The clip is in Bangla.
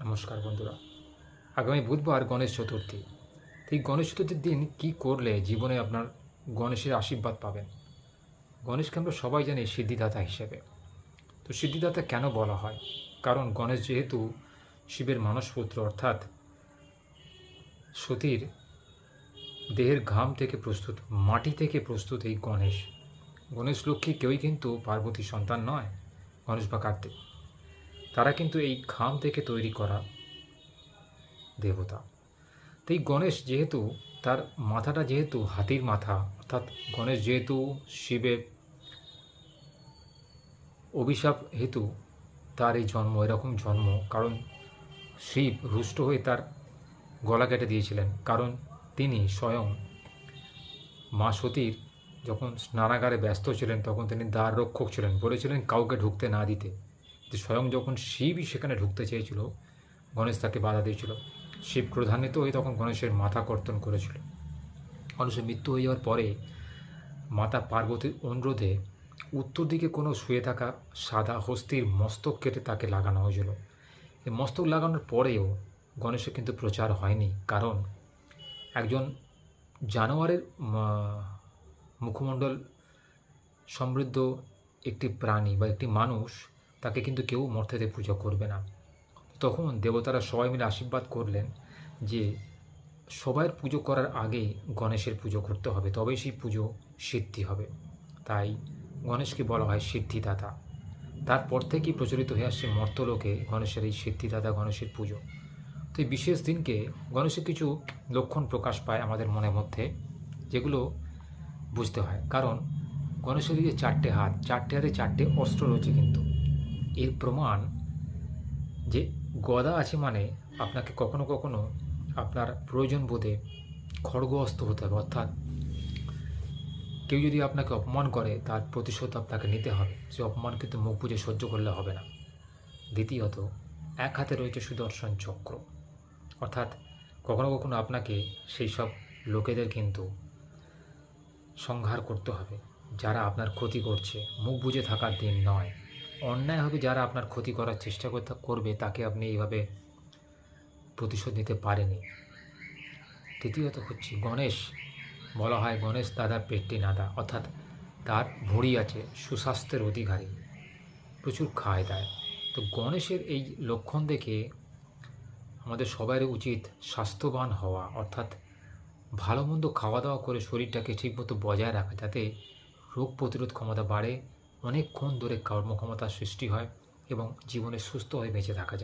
নমস্কার বন্ধুরা। আগামী বুধবার গণেশ চতুর্থী। এই গণেশ চতুর্থীর দিন কী করলে জীবনে আপনার গণেশের আশীর্বাদ পাবেন? গণেশকে আমরা সবাই জানি সিদ্ধিদাতা হিসেবে। তো সিদ্ধিদাতা কেন বলা হয়? কারণ গণেশ যেহেতু শিবের মানসপুত্র, অর্থাৎ সতীর দেহের ঘাম থেকে প্রস্তুত, মাটি থেকে প্রস্তুত এই গণেশ। গণেশ লক্ষ্মী কেউই কিন্তু পার্বতীর সন্তান নয়, গণেশ বা কার্তিক। তারা কিন্তু এই ঘাম থেকে তৈরি করা দেবতা। তো এই গণেশ যেহেতু তার মাথাটা যেহেতু হাতির মাথা, অর্থাৎ গণেশ যেহেতু শিবের অভিশাপ হেতু তার এই জন্ম, এরকম জন্ম, কারণ শিব রুষ্ট হয়ে তার গলা কেটে দিয়েছিলেন, কারণ তিনি স্বয়ং মা সতীর যখন স্নানাগারে ব্যস্ত ছিলেন তখন তিনি দ্বার রক্ষক ছিলেন, বলেছিলেন কাউকে ঢুকতে না দিতে। স্বয়ং যখন শিবই সেখানে ঢুকতে চেয়েছিল, গণেশ তাকে বাধা দিয়েছিল। শিব ক্রোধান্বিত হয়ে তখন গণেশের মাথা কর্তন করেছিল। গণেশের মৃত্যু হয়ে যাওয়ার পরে মাতা পার্বতীর অনুরোধে উত্তর দিকে কোনো শুয়ে থাকা সাদা হস্তির মস্তক কেটে তাকে লাগানো হয়েছিল। এই মস্তক লাগানোর পরেও গণেশের কিন্তু প্রচার হয়নি, কারণ একজন জানোয়ারের মুখমণ্ডল সমৃদ্ধ একটি প্রাণী বা একটি মানুষ, তাকে কিন্তু কেউ মর্তেতে পুজো করবে না। তখন দেবতারা সবাই মিলে আশীর্বাদ করলেন যে সবার পুজো করার আগে গণেশের পুজো করতে হবে, তবেই সেই পুজো সিদ্ধি হবে। তাই গণেশকে বলা হয় সিদ্ধিদাতা। তারপর থেকেই প্রচলিত হয়ে আসছে মর্তলোকে গণেশের এই সিদ্ধিদাতা গণেশের পুজো। তো এই বিশেষ দিনকে গণেশের কিছু লক্ষণ প্রকাশ পায় আমাদের মনের মধ্যে, যেগুলো বুঝতে হয়। কারণ গণেশের এই যে চারটে হাতে চারটে অস্ত্র রয়েছে, কিন্তু এর প্রমাণ যে গদা আছে মানে আপনাকে কখনো কখনো আপনার প্রয়োজন বোধে খড়গ অস্ত্র হতে হবে, অর্থাৎ কেউ যদি আপনাকে অপমান করে তার প্রতিশোধ আপনাকে নিতে হবে। সে অপমান কিন্তু মুখ বুজে সহ্য করলে হবে না। দ্বিতীয়ত, এক হাতে রয়েছে সুদর্শন চক্র, অর্থাৎ কখনো কখনো আপনাকে সেই সব লোকেদের কিন্তু সংহার করতে হবে যারা আপনার ক্ষতি করছে। মুখ বুজে থাকার দিন নয়। অন্যায়ভাবে যারা আপনার ক্ষতি করার চেষ্টা করবে তাকে আপনি এইভাবে প্রতিশোধ নিতে পারেনি। তৃতীয়ত হচ্ছে গণেশ, বলা হয় গণেশ দাদা পেট্টি নাদা, অর্থাৎ তার ভুঁড়ি আছে, সুস্বাস্থ্যের অধিকারী, প্রচুর খায় দায়। তো গণেশের এই লক্ষণ দেখে আমাদের সবারই উচিত স্বাস্থ্যবান হওয়া, অর্থাৎ ভালো মন্দ খাওয়া দাওয়া করে শরীরটাকে ঠিকমতো বজায় রাখা, যাতে রোগ প্রতিরোধ ক্ষমতা বাড়ে, অনেকক্ষণ ধরে কর্মক্ষমতার সৃষ্টি হয় এবং জীবনে সুস্থ হয়ে বেঁচে থাকা যায়।